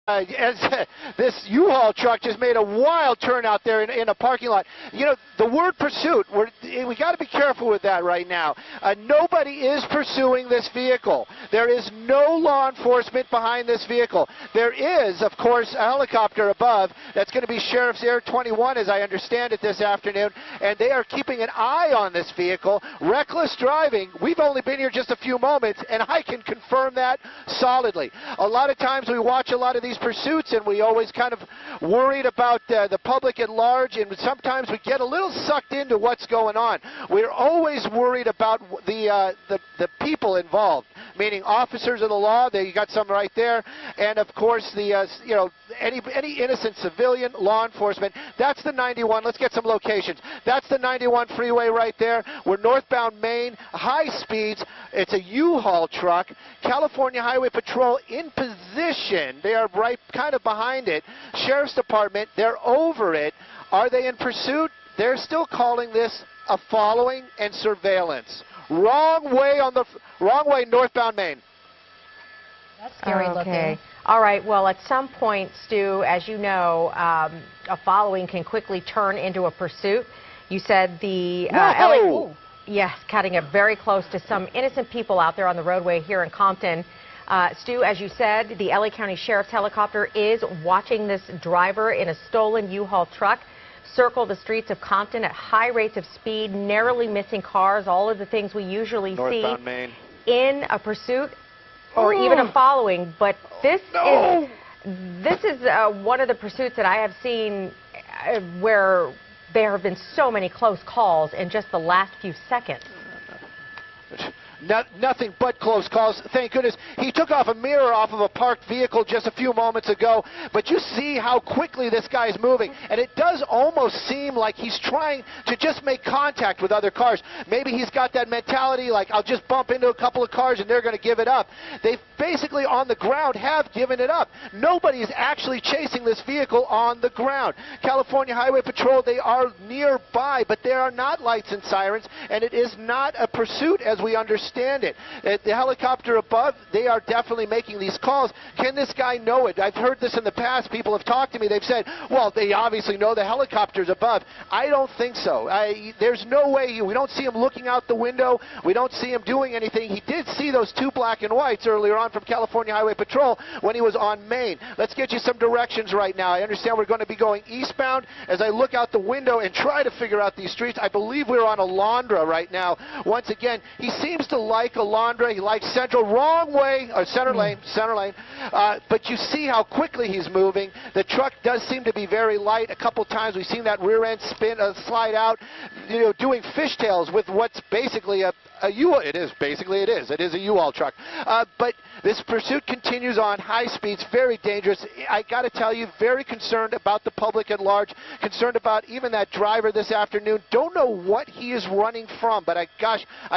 As this U-Haul truck just made a wild turn out there in a parking lot. You know, the word pursuit, we got to be careful with that right now. Nobody is pursuing this vehicle. There is no law enforcement behind this vehicle. There is, of course, a helicopter above. That's going to be Sheriff's Air 21, as I understand it, this afternoon, and they are keeping an eye on this vehicle. Reckless driving. We've only been here just a few moments, and I can confirm that solidly. A lot of times we watch a lot of these pursuits, and we always kind of worried about the public at large, and sometimes we get a little sucked into what's going on. We're always worried about the people involved, meaning officers of the law. You got some right there, and of course the you know, any innocent civilian, law enforcement. That's the 91. Let's get some locations. That's the 91 freeway right there. We're northbound Maine, high speeds. It's a U-Haul truck. California Highway Patrol in position. They are right kind of behind it. Sheriff's Department, they're over it. Are they in pursuit? They're still calling this a following and surveillance. Wrong way northbound Maine. That's scary looking. All right, well, at some point, Stu, as you know, a following can quickly turn into a pursuit. You said the LA, yes, cutting it very close to some innocent people out there on the roadway here in Compton. Stu, as you said, the LA County Sheriff's helicopter is watching this driver in a stolen U-Haul truck circle the streets of Compton at high rates of speed, narrowly missing cars, all of the things we usually see in a pursuit or even a following. But this is one of the pursuits that I have seen where there have been so many close calls in just the last few seconds. Nothing but close calls. Thank goodness. He took off a mirror off of a parked vehicle just a few moments ago, but you see how quickly this guy's moving, and it does almost seem like he's trying to just make contact with other cars. Maybe he's got that mentality like, I'll just bump into a couple of cars and they're going to give it up. They basically on the ground have given it up. Nobody is actually chasing this vehicle on the ground. California Highway Patrol, they are nearby, but there are not lights and sirens, and it is not a pursuit as we understand it. The helicopter above, they are definitely making these calls. Can this guy know it? I've heard this in the past. People have talked to me. They've said, well, they obviously know the helicopter's above. I don't think so. There's no way. We don't see him looking out the window. We don't see him doing anything. He did see those two black and whites earlier on from California Highway Patrol when he was on Maine. Let's get you some directions right now. I understand we're going to be going eastbound. As I look out the window and try to figure out these streets, I believe we're on Alondra right now. Once again, he seems to like Alondra. He likes Central. Wrong way, or center lane. But you see how quickly he's moving. The truck does seem to be very light. A couple times we've seen that rear end slide out, you know, doing fishtails with what's basically a U-Haul. It is a U-Haul truck. But this pursuit continues on high speeds, very dangerous. I got to tell you, very concerned about the public at large, concerned about even that driver this afternoon. Don't know what he is running from, but I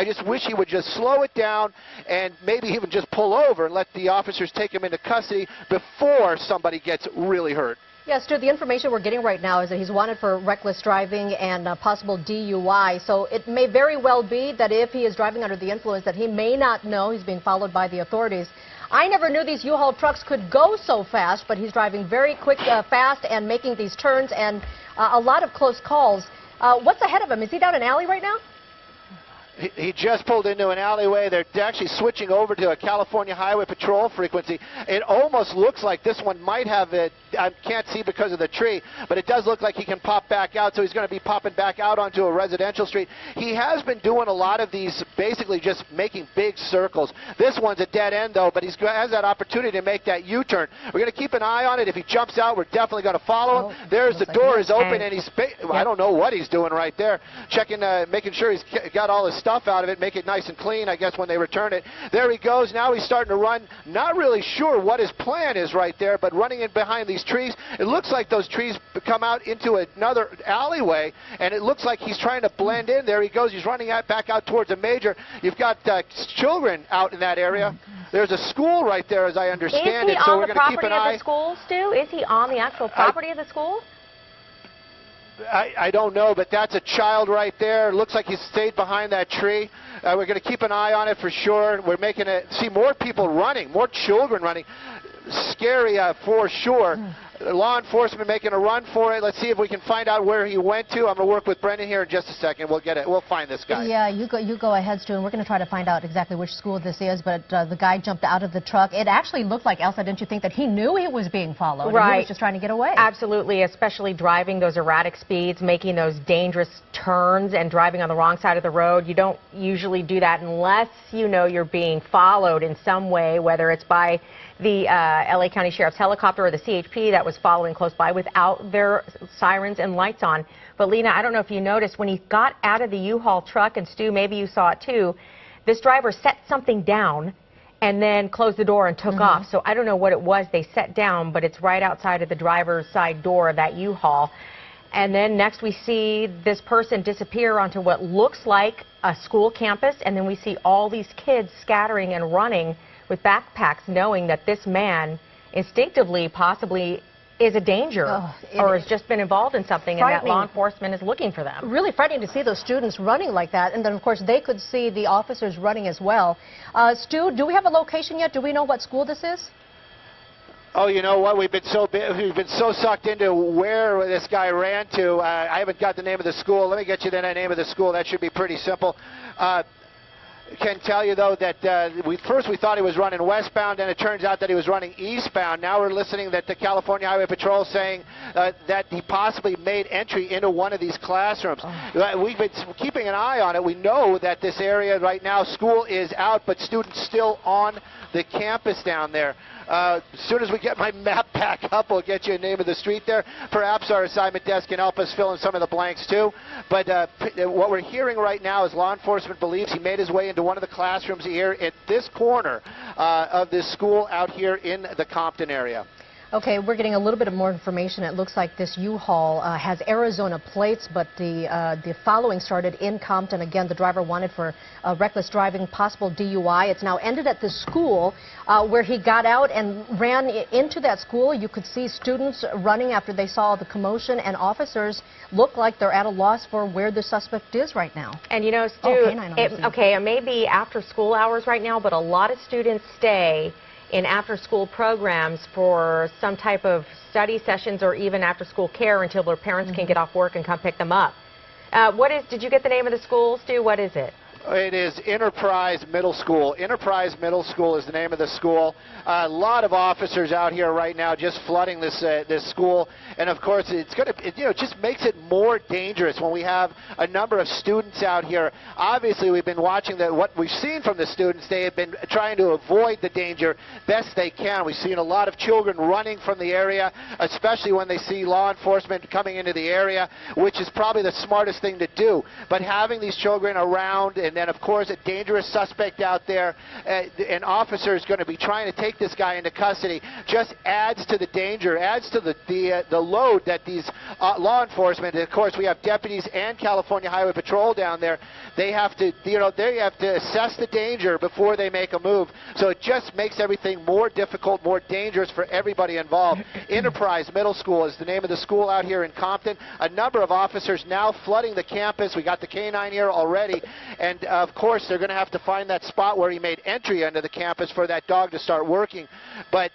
just wish he would just slow it down and maybe even just pull over and let the officers take him into custody before somebody gets really hurt. Yes, Stu, the information we're getting right now is that he's wanted for reckless driving and possible DUI. So it may very well be that if he is driving under the influence that he may not know he's being followed by the authorities. I never knew these U-Haul trucks could go so fast, but he's driving very quick, fast and making these turns and a lot of close calls. What's ahead of him? Is he down an alley right now? He just pulled into an alleyway. They're actually switching over to a California Highway Patrol frequency. It almost looks like this one might have it. I can't see because of the tree, but it does look like he can pop back out, so he's going to be popping back out onto a residential street. He has been doing a lot of these, basically just making big circles. This one's a dead end, though, but he has that opportunity to make that U-turn. We're going to keep an eye on it. If he jumps out, we're definitely going to follow him. There's the door is open, and he's, I don't know what he's doing right there. Checking, making sure he's got all his stuff out of it, make it nice and clean, I guess, when they return it. There he goes. Now he's starting to run. Not really sure what his plan is right there, but running in behind these trees. It looks like those trees come out into another alleyway, and it looks like he's trying to blend in. There he goes. He's running back out towards a major. You've got children out in that area. There's a school right there, as I understand it, so we're going to keep an eye. Is he on the property of the school, Stu? Is he on the actual property of the school? I don't know, but that's a child right there. It looks like he stayed behind that tree. We're going to keep an eye on it for sure. We're making it see more people running, more children running. scary for sure. Law enforcement making a run for it. Let's see if we can find out where he went to. I'm going to work with Brendan here in just a second. We'll get it. We'll find this guy. Yeah, you go ahead, Stu, and we're going to try to find out exactly which school this is. But the guy jumped out of the truck. It actually looked like, Elsa, didn't you think, that he knew he was being followed? Right. And he was just trying to get away. Absolutely, especially driving those erratic speeds, making those dangerous turns and driving on the wrong side of the road. You don't usually do that unless you know you're being followed in some way, whether it's by the LA County Sheriff's helicopter or the CHP that was following close by without their sirens and lights on. But Lena, I don't know if you noticed, when he got out of the U-Haul truck, and Stu, maybe you saw it too, this driver set something down and then closed the door and took off. So I don't know what it was they set down, but it's right outside of the driver's side door of that U-Haul. And then next we see this person disappear onto what looks like a school campus, and then we see all these kids scattering and running with backpacks, knowing that this man instinctively possibly is a danger or has just been involved in something, and that law enforcement is looking for them. Really frightening to see those students running like that, and then of course they could see the officers running as well. Stu, do we have a location yet? Do we know what school this is? Oh, you know what? We've been so sucked into where this guy ran to. I haven't got the name of the school. Let me get you the name of the school. That should be pretty simple. Can tell you, though, that first we thought he was running westbound, and it turns out that he was running eastbound. Now we're listening that the California Highway Patrol saying that he possibly made entry into one of these classrooms. We've been keeping an eye on it. We know that this area right now, school is out, but students still on the campus down there. As soon as we get my map back up, we'll get you a name of the street there. Perhaps our assignment desk can help us fill in some of the blanks too. But what we're hearing right now is law enforcement believes he made his way into one of the classrooms here at this corner of this school out here in the Compton area. Okay, we're getting a little bit of more information. It looks like this U-Haul has Arizona plates, but the following started in Compton. Again, the driver wanted for reckless driving, possible DUI. It's now ended at the school where he got out and ran into that school. You could see students running after they saw the commotion, and officers look like they're at a loss for where the suspect is right now. And you know, Stu, it may be after school hours right now, but a lot of students stay in after-school programs for some type of study sessions or even after-school care until their parents can get off work and come pick them up. Did you get the name of the school, Stu? What is it? It is Enterprise Middle School. Enterprise Middle School is the name of the school. A lot of officers out here right now just flooding this school, and of course it's going to, it just makes it more dangerous when we have a number of students out here. Obviously, we've been watching what we've seen from the students. They have been trying to avoid the danger best they can. We've seen a lot of children running from the area, especially when they see law enforcement coming into the area, which is probably the smartest thing to do. But having these children around, and then, of course, a dangerous suspect out there, an officer is going to be trying to take this guy into custody, just adds to the danger, adds to the load that these law enforcement, and of course, we have deputies and California Highway Patrol down there. They have to, they have to assess the danger before they make a move. So it just makes everything more difficult, more dangerous for everybody involved. Enterprise Middle School is the name of the school out here in Compton. A number of officers now flooding the campus. We got the K-9 here already, and of course, they're going to have to find that spot where he made entry into the campus for that dog to start working. But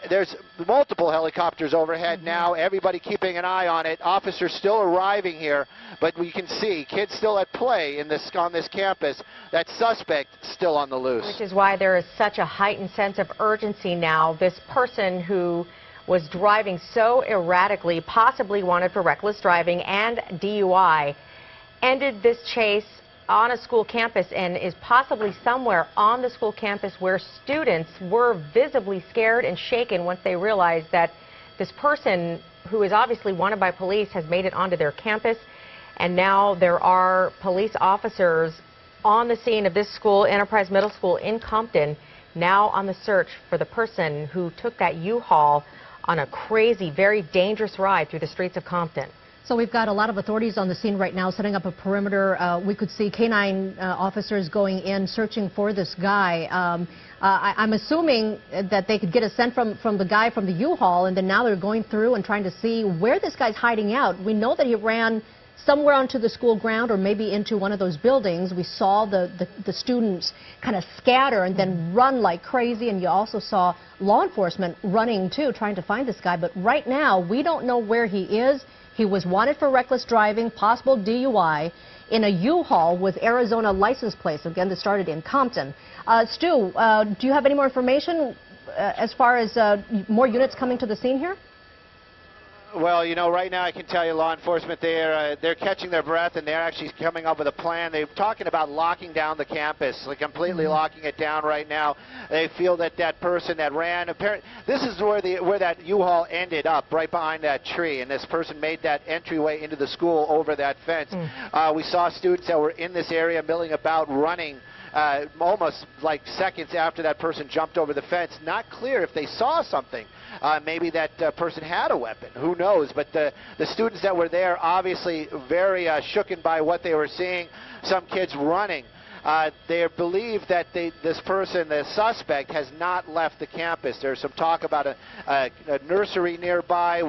there's multiple helicopters overhead now, everybody keeping an eye on it. Officers still arriving here, but we can see kids still at play on this campus. That suspect still on the loose. Which is why there is such a heightened sense of urgency now. This person who was driving so erratically, possibly wanted for reckless driving and DUI, ended this chase on a school campus and is possibly somewhere on the school campus where students were visibly scared and shaken once they realized that this person, who is obviously wanted by police, has made it onto their campus. And now there are police officers on the scene of this school, Enterprise Middle School in Compton, now on the search for the person who took that U-Haul on a crazy, very dangerous ride through the streets of Compton. So we've got a lot of authorities on the scene right now setting up a perimeter. We could see K-9 officers going in searching for this guy. I'm assuming that they could get a scent from the guy from the U-Haul, and then now they're going through and trying to see where this guy's hiding out. We know that he ran somewhere onto the school ground or maybe into one of those buildings. We saw the students kind of scatter and then run like crazy, and you also saw law enforcement running too, trying to find this guy. But right now, we don't know where he is. He was wanted for reckless driving, possible DUI, in a U-Haul with Arizona license plates. Again, this started in Compton. Stu, do you have any more information as far as more units coming to the scene here? Well, you know, right now I can tell you law enforcement, they're catching their breath, and they're actually coming up with a plan. They're talking about locking down the campus, like completely locking it down right now. They feel that that person that ran, this is where that U-Haul ended up, right behind that tree, and this person made that entryway into the school over that fence. We saw students that were in this area milling about, running almost like seconds after that person jumped over the fence. Not clear if they saw something. Maybe that person had a weapon. Who knows? But the students that were there obviously very shooken by what they were seeing. Some kids running. They believe that this person, the suspect, has not left the campus. There's some talk about a nursery nearby,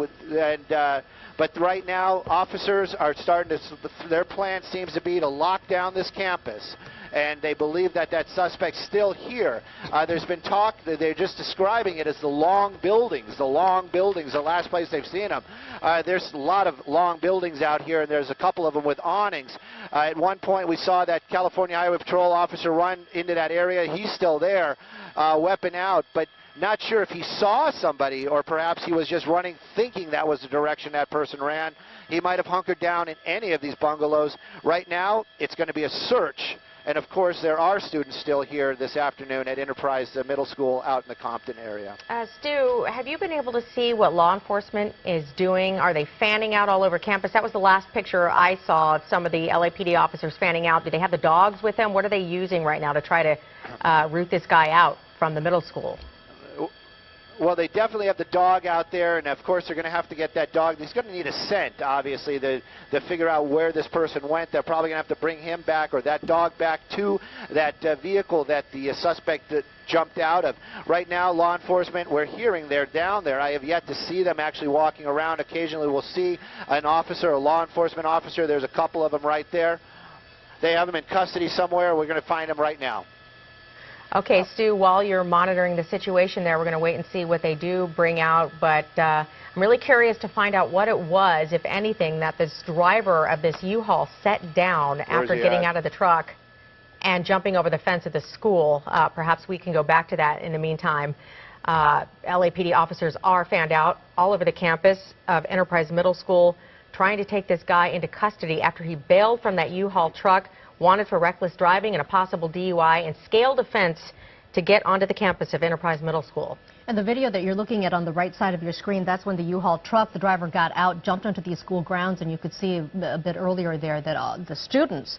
but right now officers are starting to, their plan seems to be to lock down this campus. And they believe that that suspect's still here. There's been talk, they're just describing it as the long buildings, the last place they've seen them. There's a lot of long buildings out here, and there's a couple of them with awnings. At one point we saw that California Highway Patrol officer run into that area. He's still there, weapon out, but not sure if he saw somebody or perhaps he was just running thinking that was the direction that person ran. He might have hunkered down in any of these bungalows. Right now, it's going to be a search. And of course, there are students still here this afternoon at Enterprise Middle School out in the Compton area. Stu, have you been able to see what law enforcement is doing? Are they fanning out all over campus? That was the last picture I saw of some of the LAPD officers fanning out. Do they have the dogs with them? What are they using right now to try to root this guy out from the middle school? Well, they definitely have the dog out there, and of course they're going to have to get that dog. He's going to need a scent, obviously, to figure out where this person went. They're probably going to have to bring him back or that dog back to that vehicle that the suspect jumped out of. Right now, law enforcement, we're hearing they're down there. I have yet to see them actually walking around. Occasionally we'll see an officer, a law enforcement officer. There's a couple of them right there. They have them in custody somewhere. We're going to find them right now. Okay, Stu, while you're monitoring the situation there, we're going to wait and see what they do bring out, but I'm really curious to find out what it was, if anything, that this driver of this U-Haul set down after getting out of the truck and jumping over the fence at the school. Perhaps we can go back to that in the meantime. LAPD officers are fanned out all over the campus of Enterprise Middle School, trying to take this guy into custody after he bailed from that U-Haul truck, wanted for reckless driving and a possible DUI, and scaled a fence to get onto the campus of Enterprise Middle School. And the video that you're looking at on the right side of your screen, that's when the U-Haul truck, the driver got out, jumped onto these school grounds, and you could see a bit earlier there that the students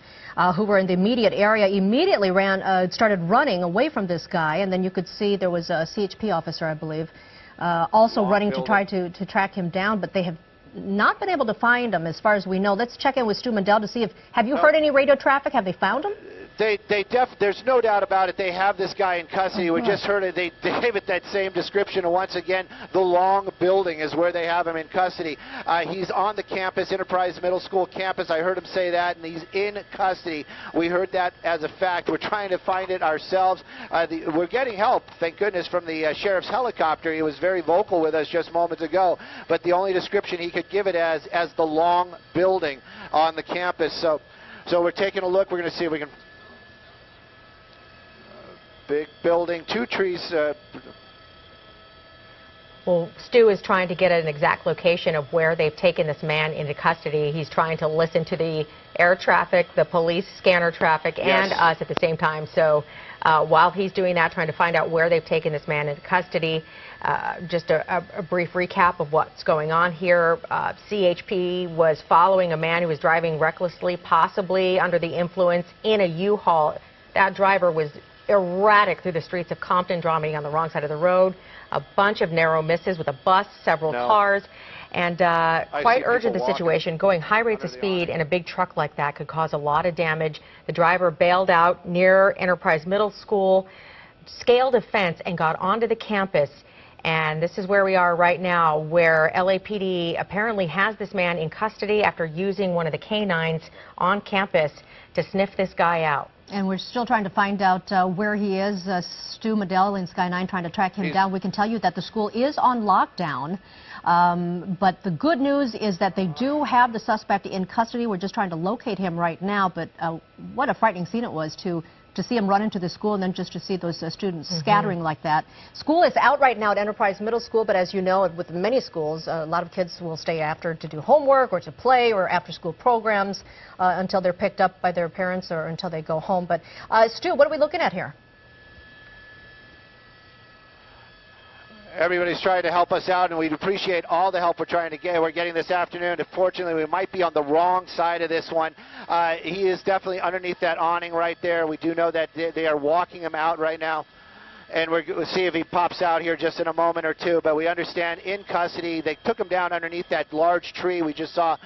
who were in the immediate area immediately started running away from this guy, and then you could see there was a CHP officer, I believe, also running to try to track him down, but they have not been able to find him as far as we know. Let's check in with Stu Mendel to see have you heard any radio traffic? Have they found him? There's no doubt about it. They have this guy in custody. We just heard it. They gave it that same description. And once again, the long building is where they have him in custody. He's on the campus, Enterprise Middle School campus. I heard him say that, and he's in custody. We heard that as a fact. We're trying to find it ourselves. We're getting help, thank goodness, from the sheriff's helicopter. He was very vocal with us just moments ago, but the only description he could give it as the long building on the campus. So we're taking a look. We're going to see if we can... Big building, 2 trees. Well, Stu is trying to get at an exact location of where they've taken this man into custody. He's trying to listen to the air traffic, the police scanner traffic, and us at the same time. So while he's doing that, trying to find out where they've taken this man into custody, just a brief recap of what's going on here. CHP was following a man who was driving recklessly, possibly under the influence, in a U-Haul. That driver was erratic through the streets of Compton, driving on the wrong side of the road. A bunch of narrow misses with a bus, several cars, and quite urgent the situation. Going high rates of speed in a big truck like that could cause a lot of damage. The driver bailed out near Enterprise Middle School, scaled a fence, and got onto the campus. And this is where we are right now, where LAPD apparently has this man in custody after using one of the canines on campus to sniff this guy out. And we're still trying to find out where he is. Stu Medell in Sky 9 trying to track him down. We can tell you that the school is on lockdown. But the good news is that they do have the suspect in custody. We're just trying to locate him right now. But what a frightening scene it was to see him run into the school and then just to see those students scattering like that. School is out right now at Enterprise Middle School, but as you know, with many schools, a lot of kids will stay after to do homework or to play or after-school programs until they're picked up by their parents or until they go home. But Stu, what are we looking at here? Everybody's trying to help us out, and we'd appreciate all the help we're trying to get. We're getting this afternoon. Unfortunately, we might be on the wrong side of this one. He is definitely underneath that awning right there. We do know that they are walking him out right now, and we'll see if he pops out here just in a moment or two. But we understand in custody. They took him down underneath that large tree we just saw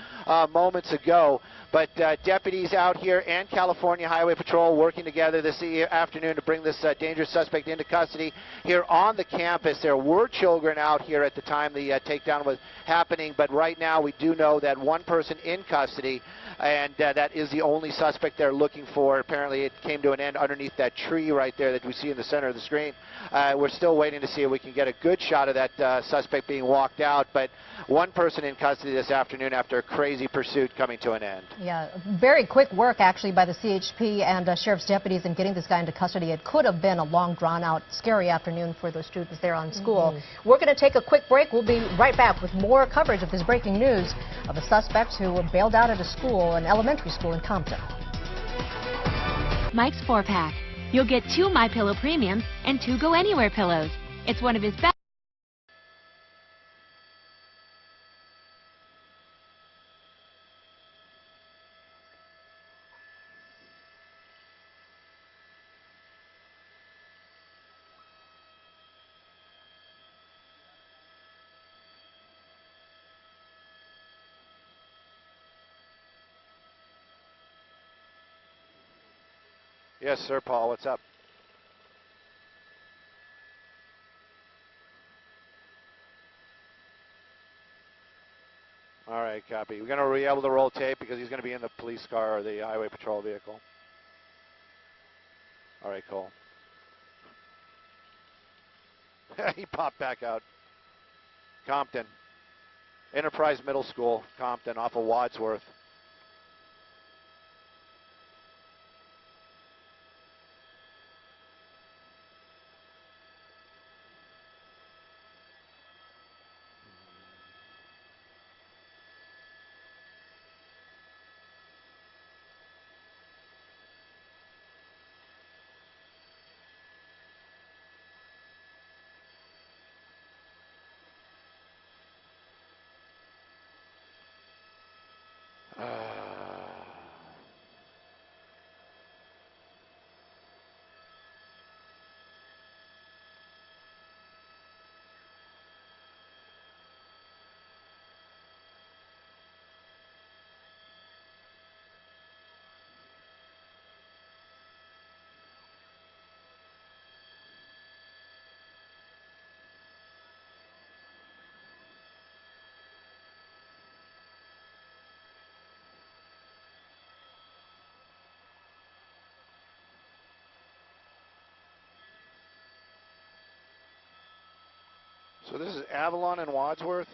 moments ago. But deputies out here and California Highway Patrol working together this afternoon to bring this dangerous suspect into custody here on the campus. There were children out here at the time the takedown was happening, but right now we do know that one person in custody, and that is the only suspect they're looking for. Apparently it came to an end underneath that tree right there that we see in the center of the screen. We're still waiting to see if we can get a good shot of that suspect being walked out, but one person in custody this afternoon after a crazy pursuit coming to an end. Yeah, very quick work actually by the CHP and sheriff's deputies in getting this guy into custody. It could have been a long, drawn-out, scary afternoon for those students there on school. We're going to take a quick break. We'll be right back with more coverage of this breaking news of a suspect who bailed out at a school, an elementary school in Compton. Mike's 4-pack. You'll get 2 MyPillow Premiums and 2 Go Anywhere pillows. It's one of his best. Yes, sir, Paul. What's up? All right, copy. We're going to be able to roll tape because he's going to be in the police car or the highway patrol vehicle. All right, cool. He popped back out. Compton. Enterprise Middle School, Compton, off of Wadsworth. So this is Avalon and Wadsworth.